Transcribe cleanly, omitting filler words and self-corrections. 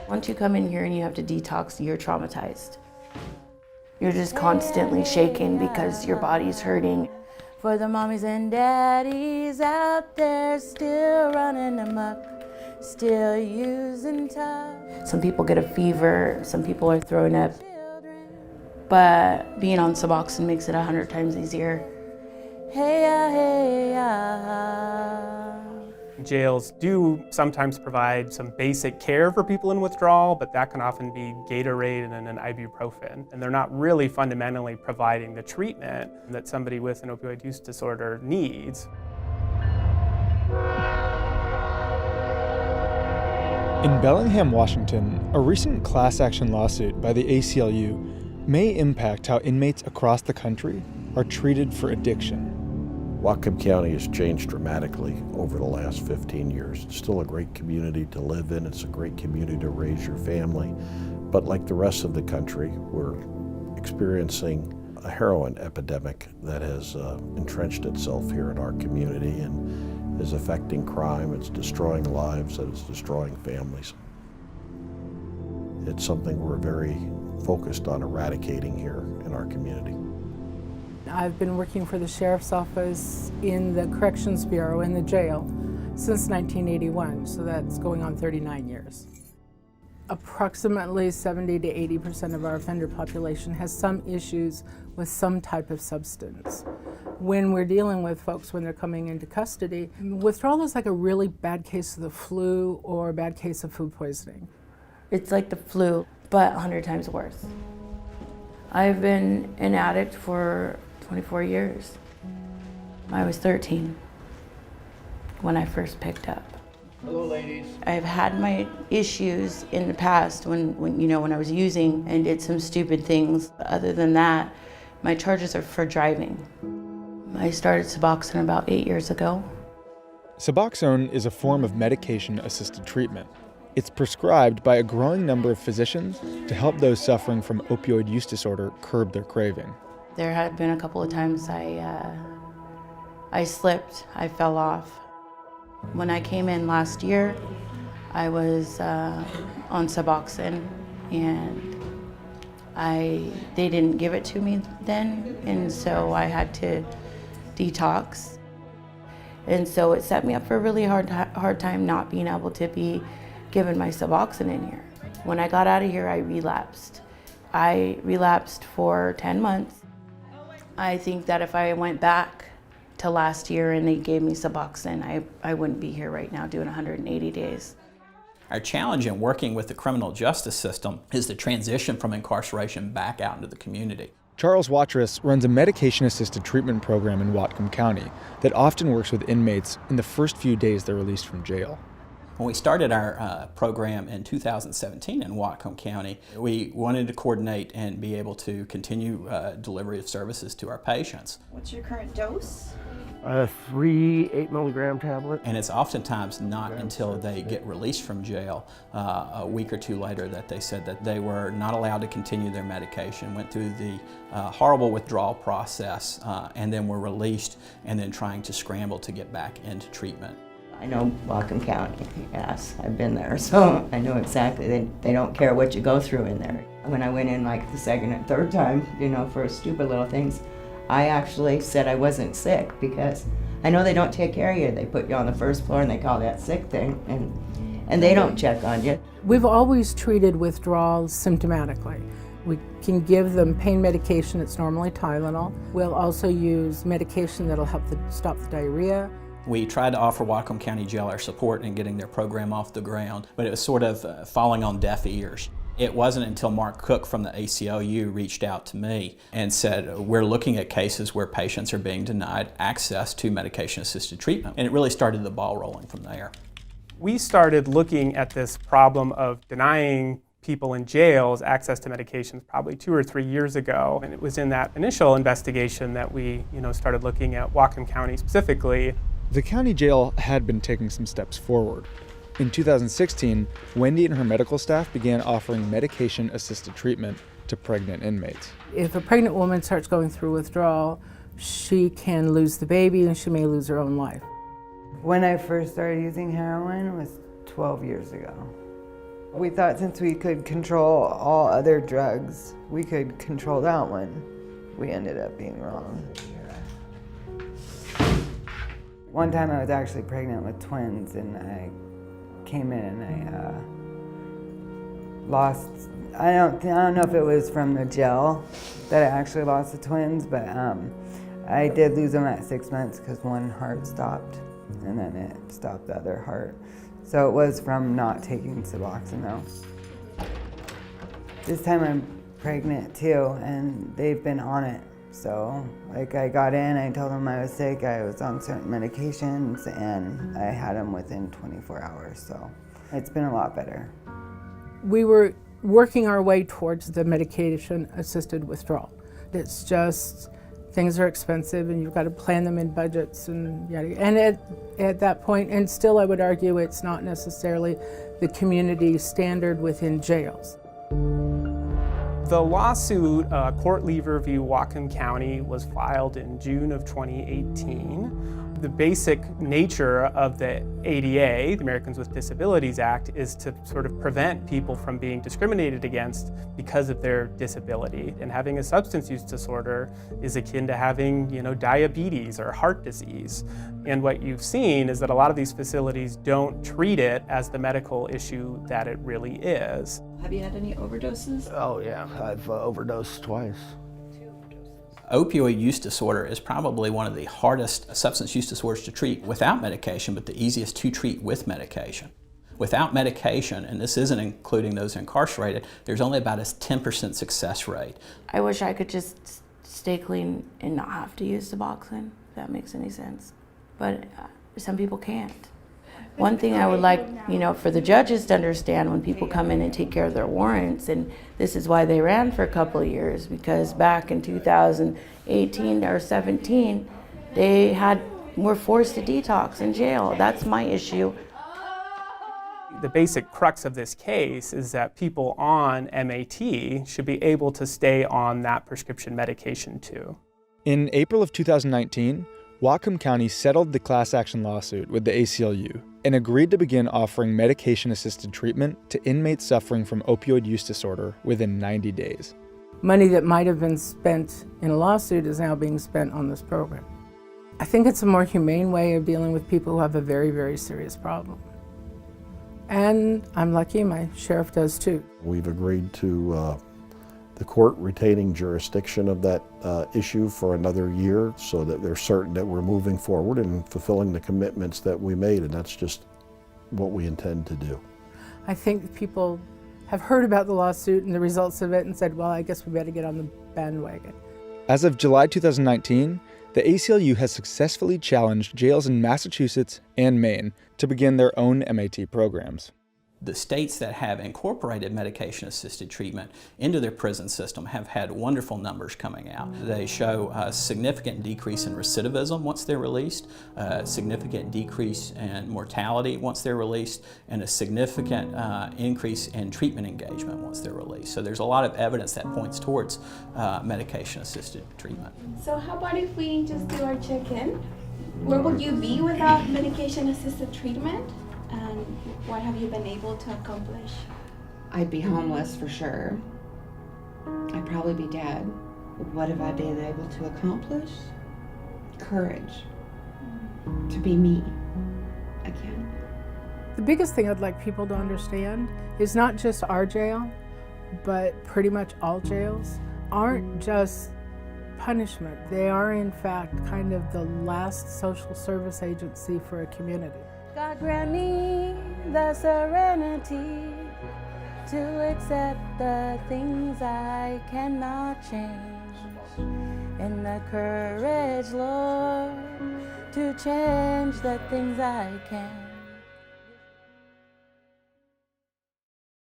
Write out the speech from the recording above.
Once you come in here and you have to detox, you're traumatized. You're just constantly shaking because your body's hurting. For the mommies and daddies out there still running amok, still using tough. Some people get a fever, some people are throwing up. But being on Suboxone makes it 100 times easier. Hey, Jails do sometimes provide some basic care for people in withdrawal, but that can often be Gatorade and an ibuprofen. And they're not really fundamentally providing the treatment that somebody with an opioid use disorder needs. In Bellingham, Washington, a recent class action lawsuit by the ACLU may impact how inmates across the country are treated for addiction. Whatcom County has changed dramatically over the last 15 years. It's still a great community to live in. It's a great community to raise your family. But like the rest of the country, we're experiencing a heroin epidemic that has entrenched itself here in our community and is affecting crime. It's destroying lives and it's destroying families. It's something we're very focused on eradicating here in our community. I've been working for the Sheriff's Office in the Corrections Bureau in the jail since 1981, so that's going on 39 years. Approximately 70 to 80% of our offender population has some issues with some type of substance. When we're dealing with folks when they're coming into custody, withdrawal is like a really bad case of the flu or a bad case of food poisoning. It's like the flu, but 100 times worse. I've been an addict for 24 years. I was 13 when I first picked up. Hello, ladies. I've had my issues in the past when I was using and did some stupid things. Other than that, my charges are for driving. I started Suboxone about 8 years ago. Suboxone is a form of medication-assisted treatment. It's prescribed by a growing number of physicians to help those suffering from opioid use disorder curb their craving. There had been a couple of times I slipped, I fell off. When I came in last year, I was on Suboxone, and they didn't give it to me then, and so I had to detox. And so it set me up for a really hard time not being able to be given my Suboxone in here. When I got out of here, I relapsed. I relapsed for 10 months. I think that if I went back to last year and they gave me Suboxone, I wouldn't be here right now doing 180 days. Our challenge in working with the criminal justice system is the transition from incarceration back out into the community. Charles Watrous runs a medication-assisted treatment program in Whatcom County that often works with inmates in the first few days they're released from jail. When we started our program in 2017 in Whatcom County, we wanted to coordinate and be able to continue delivery of services to our patients. What's your current dose? 3 8-milligram tablets. And it's oftentimes not until they get released from jail a week or two later that they said that they were not allowed to continue their medication, went through the horrible withdrawal process, and then were released and then trying to scramble to get back into treatment. I know Whatcom County, yes, I've been there, so I know exactly. They don't care what you go through in there. When I went in like the second and third time, for stupid little things, I actually said I wasn't sick because I know they don't take care of you. They put you on the first floor and they call that sick thing, and they don't check on you. We've always treated withdrawals symptomatically. We can give them pain medication, it's normally Tylenol. We'll also use medication that'll help stop the diarrhea. We tried to offer Whatcom County Jail our support in getting their program off the ground, but it was sort of falling on deaf ears. It wasn't until Mark Cook from the ACLU reached out to me and said, we're looking at cases where patients are being denied access to medication-assisted treatment. And it really started the ball rolling from there. We started looking at this problem of denying people in jails access to medications probably 2 or 3 years ago. And it was in that initial investigation that we started looking at Whatcom County specifically. The county jail had been taking some steps forward. In 2016, Wendy and her medical staff began offering medication-assisted treatment to pregnant inmates. If a pregnant woman starts going through withdrawal, she can lose the baby and she may lose her own life. When I first started using heroin was 12 years ago. We thought since we could control all other drugs, we could control that one. We ended up being wrong. One time I was actually pregnant with twins, and I came in and I lost, I don't know if it was from the gel that I actually lost the twins, but I did lose them at 6 months because one heart stopped, and then it stopped the other heart. So it was from not taking Suboxone though. This time I'm pregnant too, and they've been on it. So like I got in, I told them I was sick, I was on certain medications, and I had them within 24 hours. So it's been a lot better. We were working our way towards the medication-assisted withdrawal. It's just, things are expensive and you've got to plan them in budgets and yada. And at that point, and still I would argue it's not necessarily the community standard within jails. The lawsuit, Court Lever v. Whatcom County, was filed in June of 2018. The basic nature of the ADA, the Americans with Disabilities Act, is to sort of prevent people from being discriminated against because of their disability. And having a substance use disorder is akin to having, diabetes or heart disease. And what you've seen is that a lot of these facilities don't treat it as the medical issue that it really is. Have you had any overdoses? Oh yeah, I've overdosed twice. Opioid use disorder is probably one of the hardest substance use disorders to treat without medication, but the easiest to treat with medication. Without medication, and this isn't including those incarcerated, there's only about a 10% success rate. I wish I could just stay clean and not have to use Suboxone, if that makes any sense. But some people can't. One thing I would like, for the judges to understand when people come in and take care of their warrants, and this is why they ran for a couple of years, because back in 2018 or 17, they were forced to detox in jail. That's my issue. The basic crux of this case is that people on MAT should be able to stay on that prescription medication too. In April of 2019, Whatcom County settled the class action lawsuit with the ACLU and agreed to begin offering medication-assisted treatment to inmates suffering from opioid use disorder within 90 days. Money that might have been spent in a lawsuit is now being spent on this program. I think it's a more humane way of dealing with people who have a very, very serious problem. And I'm lucky my sheriff does too. We've agreed to the court retaining jurisdiction of that issue for another year so that they're certain that we're moving forward and fulfilling the commitments that we made, and that's just what we intend to do. I think people have heard about the lawsuit and the results of it and said, well, I guess we better get on the bandwagon. As of July 2019, the ACLU has successfully challenged jails in Massachusetts and Maine to begin their own MAT programs. The states that have incorporated medication-assisted treatment into their prison system have had wonderful numbers coming out. They show a significant decrease in recidivism once they're released, a significant decrease in mortality once they're released, and a significant increase in treatment engagement once they're released. So there's a lot of evidence that points towards medication-assisted treatment. So how about if we just do our check-in? Where would you be without medication-assisted treatment? And what have you been able to accomplish? I'd be homeless for sure. I'd probably be dead. What have I been able to accomplish? Courage. To be me again. The biggest thing I'd like people to understand is not just our jail, but pretty much all jails aren't just punishment. They are in fact kind of the last social service agency for a community. God grant me the serenity to accept the things I cannot change, and the courage, Lord, to change the things I can.